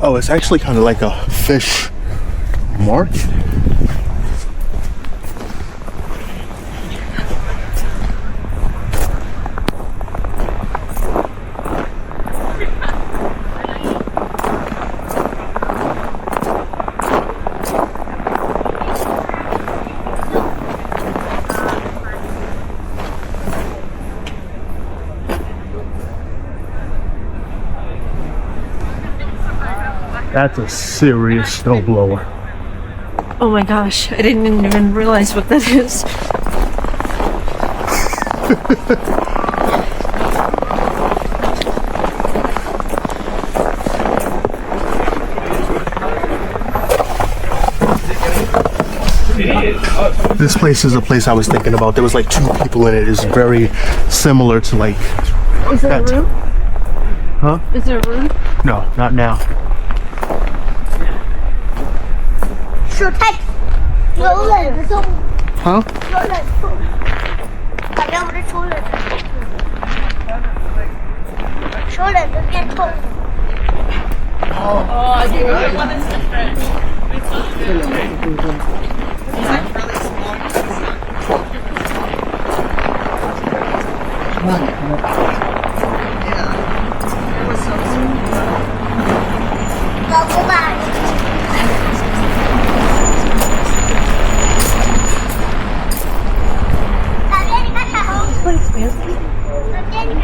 Oh, it's actually kind of like a fish market. That's a serious snowblower. Oh my gosh, I didn't even realize what that is. This place is a place I was thinking about. There was like 2 people in it. It's very similar to like... Is there a room? Huh? Is there a room? No, not now. Huh? Oh, I do. One is different. It's like really small. Yeah. It was so small. Go back.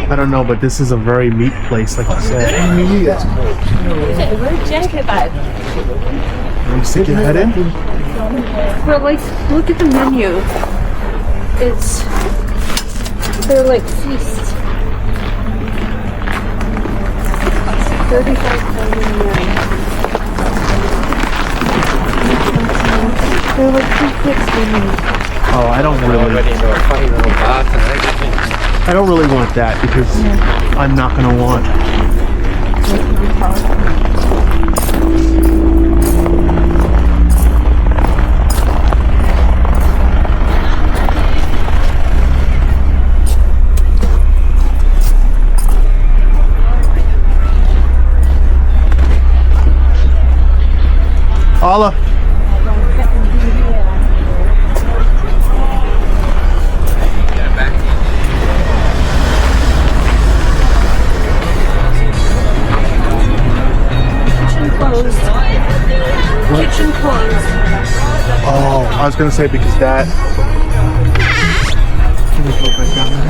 I don't know, but this is a very meat place, like you said. Let me stick your head in. But like, look at the menu. They're like feast. 35.99. They're like 260. Oh, I don't really want that because I'm not gonna want. Alla. Kitchen closed. Oh, I was gonna say because that. Can we go back down there?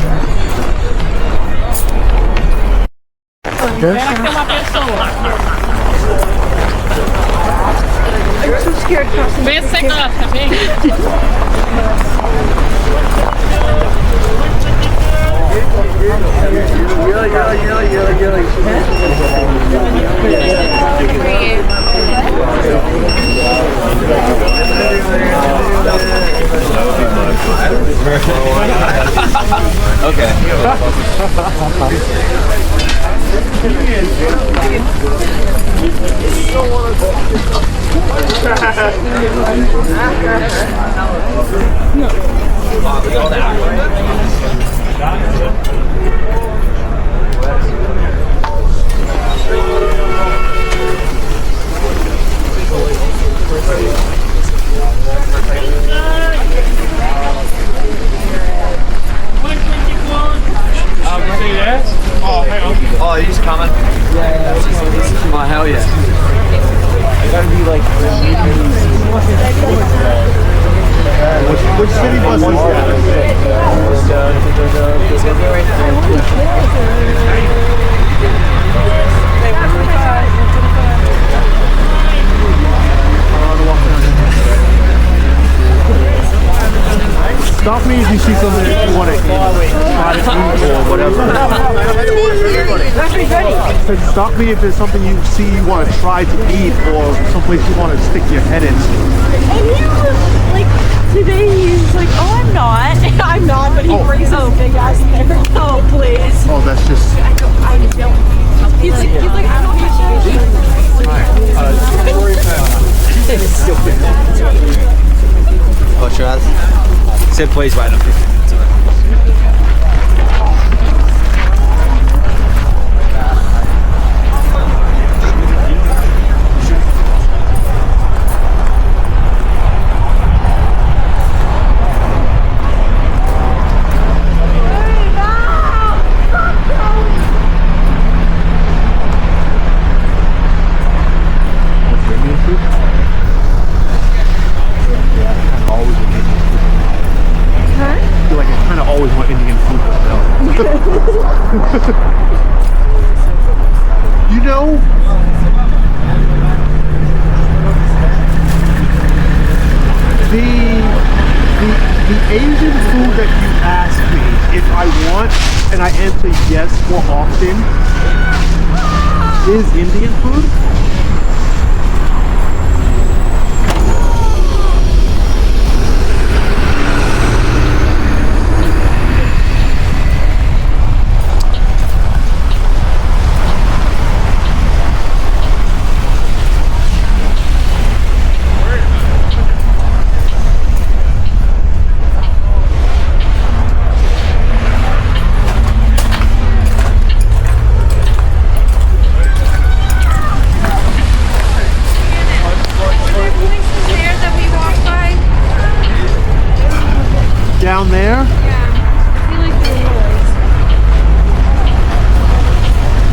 I'm so scared crossing. Okay. Oh, he's coming. Yeah. Oh, hell yeah. You gotta be like. Which city bus is Stop me if you see something that you want to try to eat or whatever. Stop me if there's something you see you want to try to eat or someplace you want to stick your head in. And he was like, today he's like, oh, I'm not. I'm not, but he brings his big ass there. Oh, please. Oh, that's just. I don't. He's like, I don't eat shit. Close your eyes. Sit please right up. and I answer yes more often, is Indian food. Down there?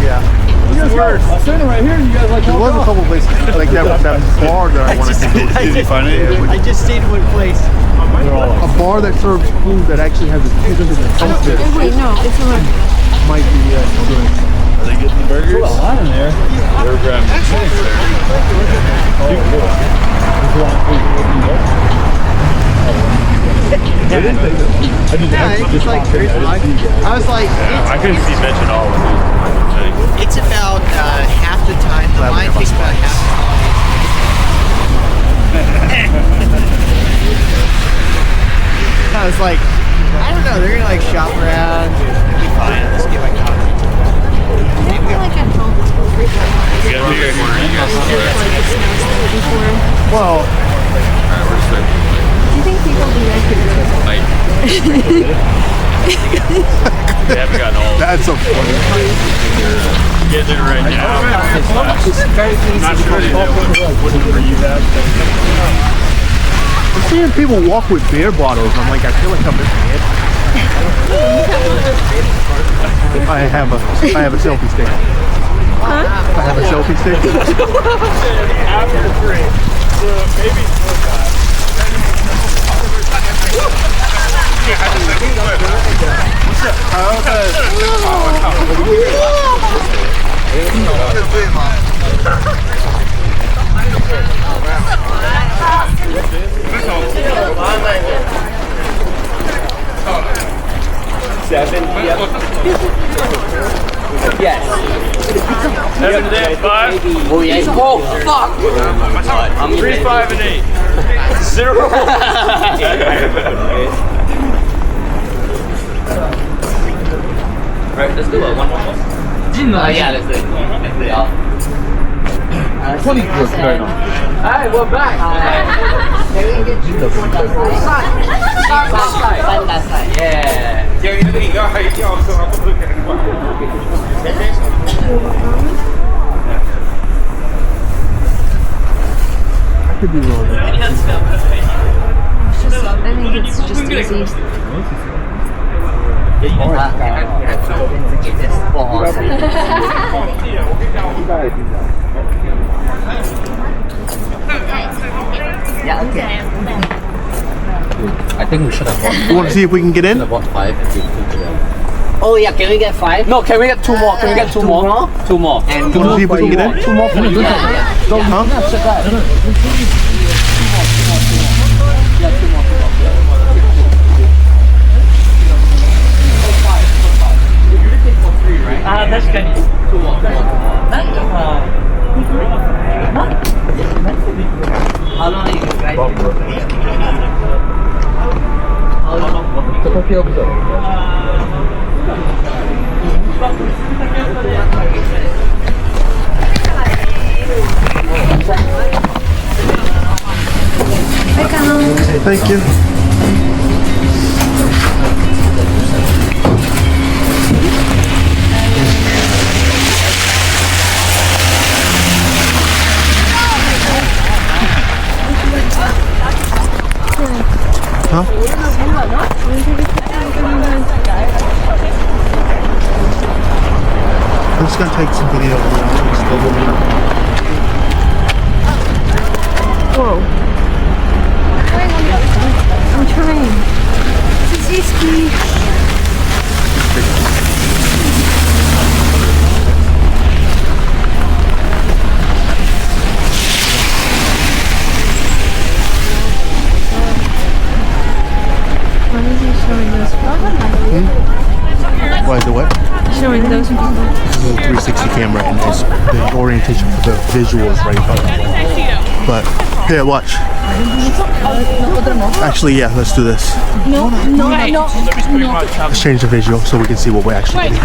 Yeah. I'm standing right here and you guys like There was a couple places like that bar that I wanted to go to. Did you find it? I just stayed in one place. A bar that serves food that actually has a chicken and toasted. Wait, no, it's not. Might be good. Are they getting the burgers? a lot in there. They were grabbing the snakes there. Yeah, it's like crazy. I was like, I couldn't see Mitch at all. it's about half the time. The line takes about half the time. I was like, I don't know. They're gonna like shop around. It'll be fine. I'll just get my coffee. You got beer. Well, Do you think people do that here? They haven't gotten all. that's so funny. Getting it right now. Not sure they wouldn't for you that. I'm seeing people walk with beer bottles. I'm like, I feel like I'm missing it. I have a selfie stick. I have a selfie stick. After the free. Maybe. Yes. 7 to 5. Oh, yeah. Oh, fuck. I'm 3, 5, and 8. 0. Right, let's do it. One more. Yeah, let's do it. Let's do it. 20 was very nice. Alright, we're back. Last side. Yeah. I could be wrong. I think it's just easy. Yeah, okay. I think we should have bought. You want to see if we can get in? Bought 5 and give 2 to them. Oh yeah, can we get 5? No, can we get 2 more? Can we get 2 more? 2 more. And You want to see if we can get in? 2 more for you. Huh? That's good. 2 more. How long are you guys? How long? Thank you. Huh? I'm just gonna take some video. Whoa. I'm trying. This is risky. What is he showing us? Why the orientation for the visuals right now. But here, watch. Actually, yeah, let's do this. Let's change the visual so we can see what we're actually doing.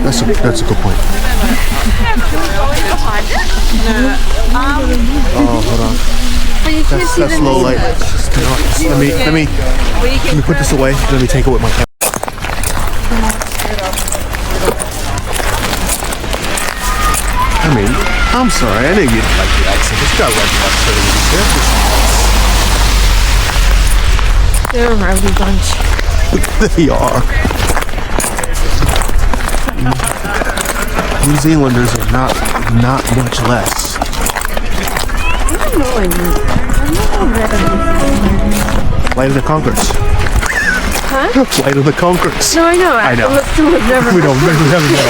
That's a good point. Oh, hold on. That's low light. Let me put this away. Let me take it with my camera. I mean, I'm sorry, I didn't get like the accent. It's got like that. They're a rowdy bunch. They are. New Zealanders are not much less. Flight of the Conchords. Huh? Flight of the Conchords. No, I know. I know. Never We never know.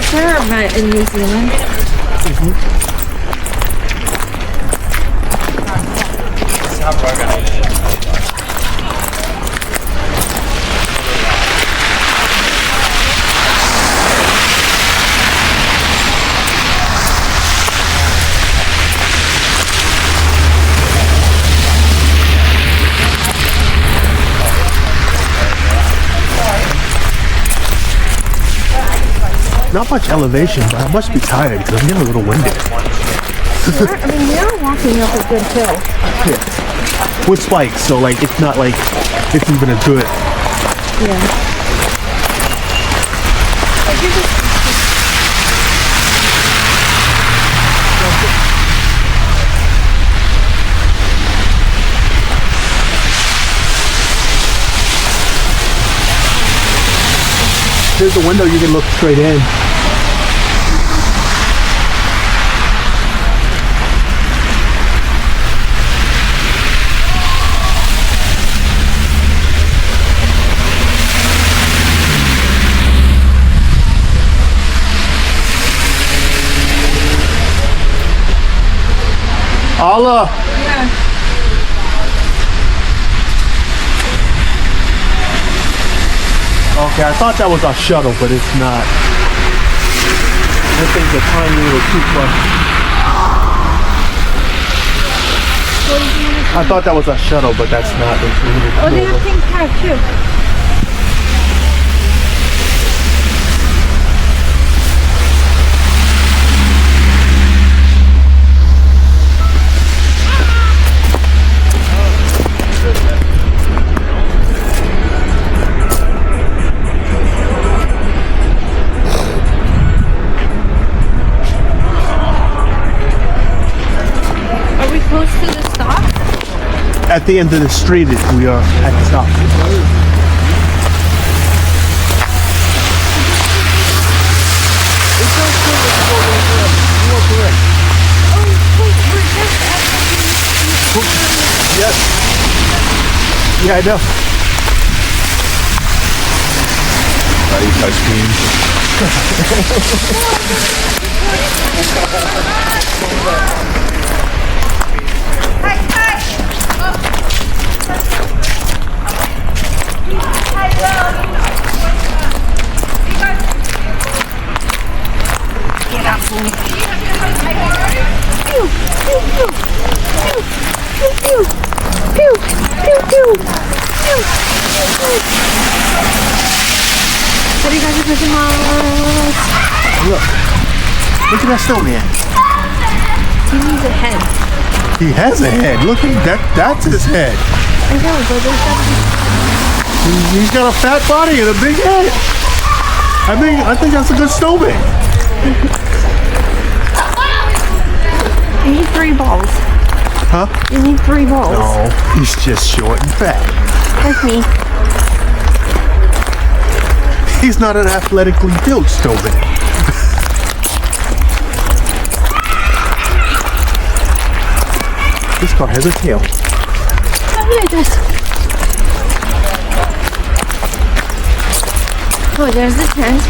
Sarah met in New Zealand. Not much elevation, but I must be tired because I'm getting a little winded. I mean, we are walking up a good hill. Yeah. With spikes, so like it's not like it's even a good. Yeah. There's a window you can look straight in. Allah. Yeah. Okay, I thought that was our shuttle, but it's not. That thing's a tiny little toothbrush. I thought that was our shuttle, but that's not. Oh, they have pink card too. At the end of the street, we are at the stop. Yes. Yeah, I know. I eat ice Look at that snowman. He needs a head. He has a head. Look at that. That's his head. I know, but there's that. He's got a fat body and a big head. I think that's a good snowman. You need 3 balls. Huh? You need 3 balls. No, he's just short and fat. Like me. He's not an athletically built snowman. This car has a tail. Oh, yeah, it does. Oh, there's the tent.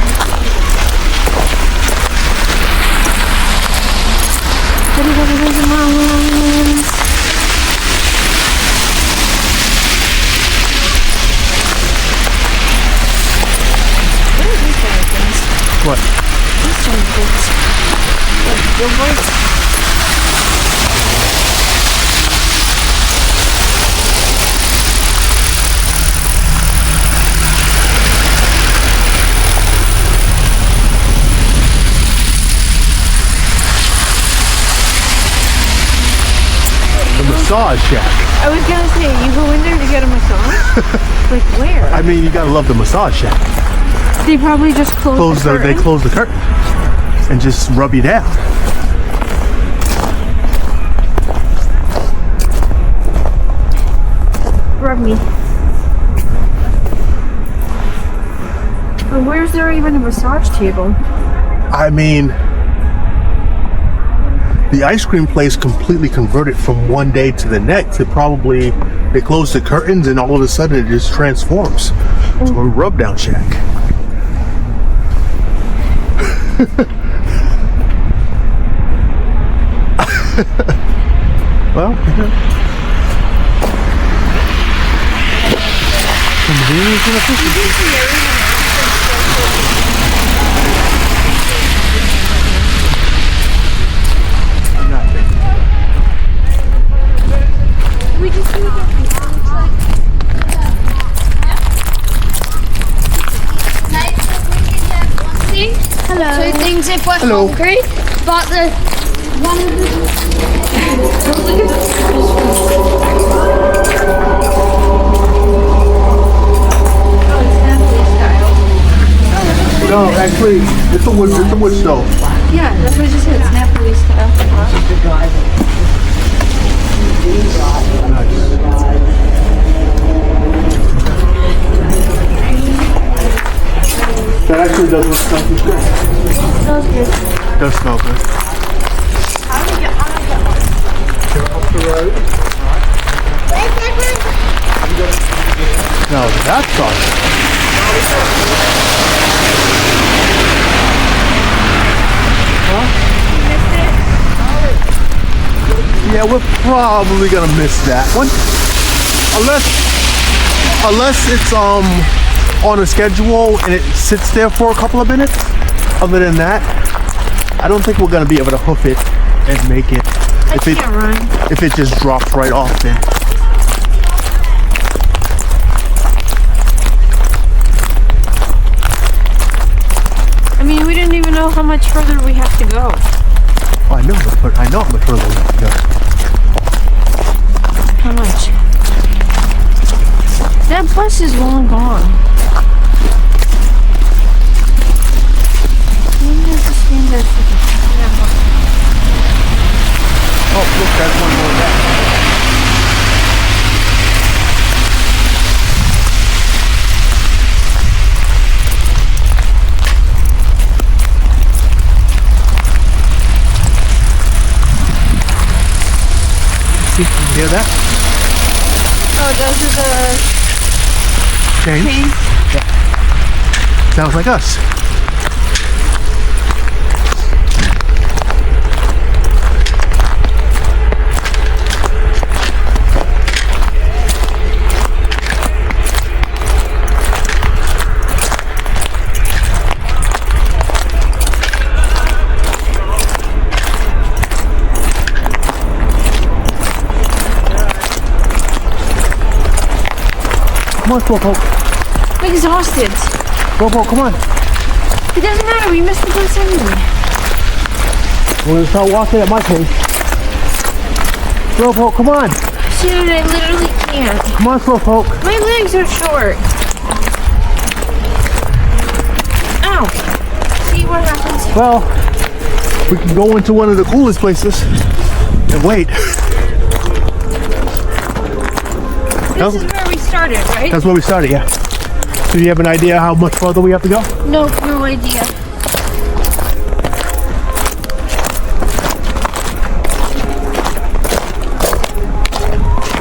What? The massage shack. I was gonna say, you go in there to get a massage? Like where? I mean, you gotta love the massage shack. They probably just closed the They curtain. close the curtain and just rub you down. Rub me. But where's there even a massage table? I mean, the ice cream place completely converted from one day to the next. They closed the curtains and all of a sudden it just transforms to a rub down shack. Well, convenience and efficiency. We just need to Hello. Two things if we're Hello. hungry, but the one of the No, actually, it's a wood stove. Yeah, that's what I just said. It's Nepalese style. That actually does look good. Smells good. Does smell good. Up the road. Now that's awesome. Yeah, we're probably gonna miss that one, unless it's on a schedule and it sits there for a couple of minutes. Other than that, I don't think we're gonna be able to hoof it and make it. If it just drops right off, then. I mean, we didn't even know how much further we have to go. Oh, I know how much further we have to go. How much? That bus is long gone. We have to stand there for the Oh, look, there's one more back. See, you hear that? Oh, those are the Chains? chains. Yeah. Sounds like us. Come on, Slowpoke. I'm exhausted. Slowpoke, come on. It doesn't matter. We missed the bus anyway. We're gonna start walking at my pace. Slowpoke, come on. Dude, I literally can't. Come on, Slowpoke. My legs are short. Ow. See what happens? Well, we can go into one of the coolest places and wait. This is where we started, right? That's where we started, yeah. So do you have an idea how much further we have to go? No idea.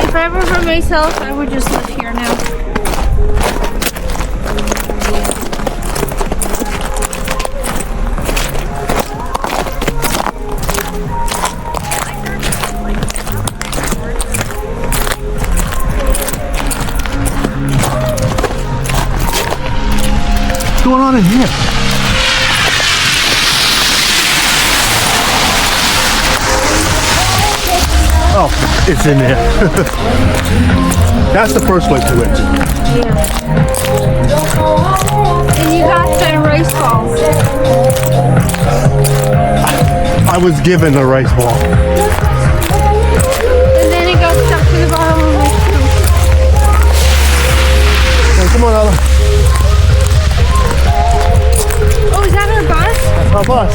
If I were for myself, I would just live here now. on in here? Oh, it's in there. That's the first way to it. And you got the rice balls. I was given a rice ball. And then it goes stuck to the bottom of my shoe. Hey, come on, Ella. Oh, is that our bus? That's my bus.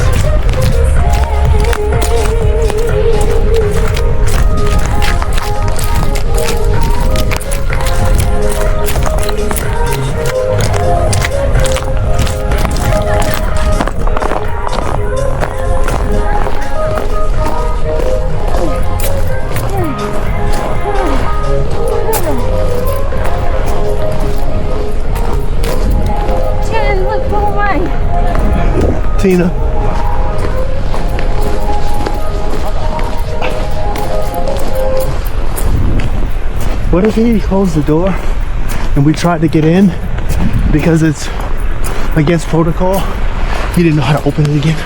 Shannon, look, go away. Tina. What if he closed the door and we tried to get in because it's against protocol? He didn't know how to open it again.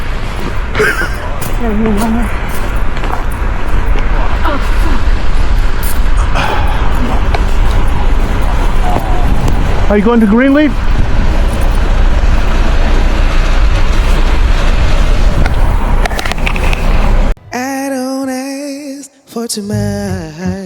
Are you going to Greenleaf? I don't ask for too much.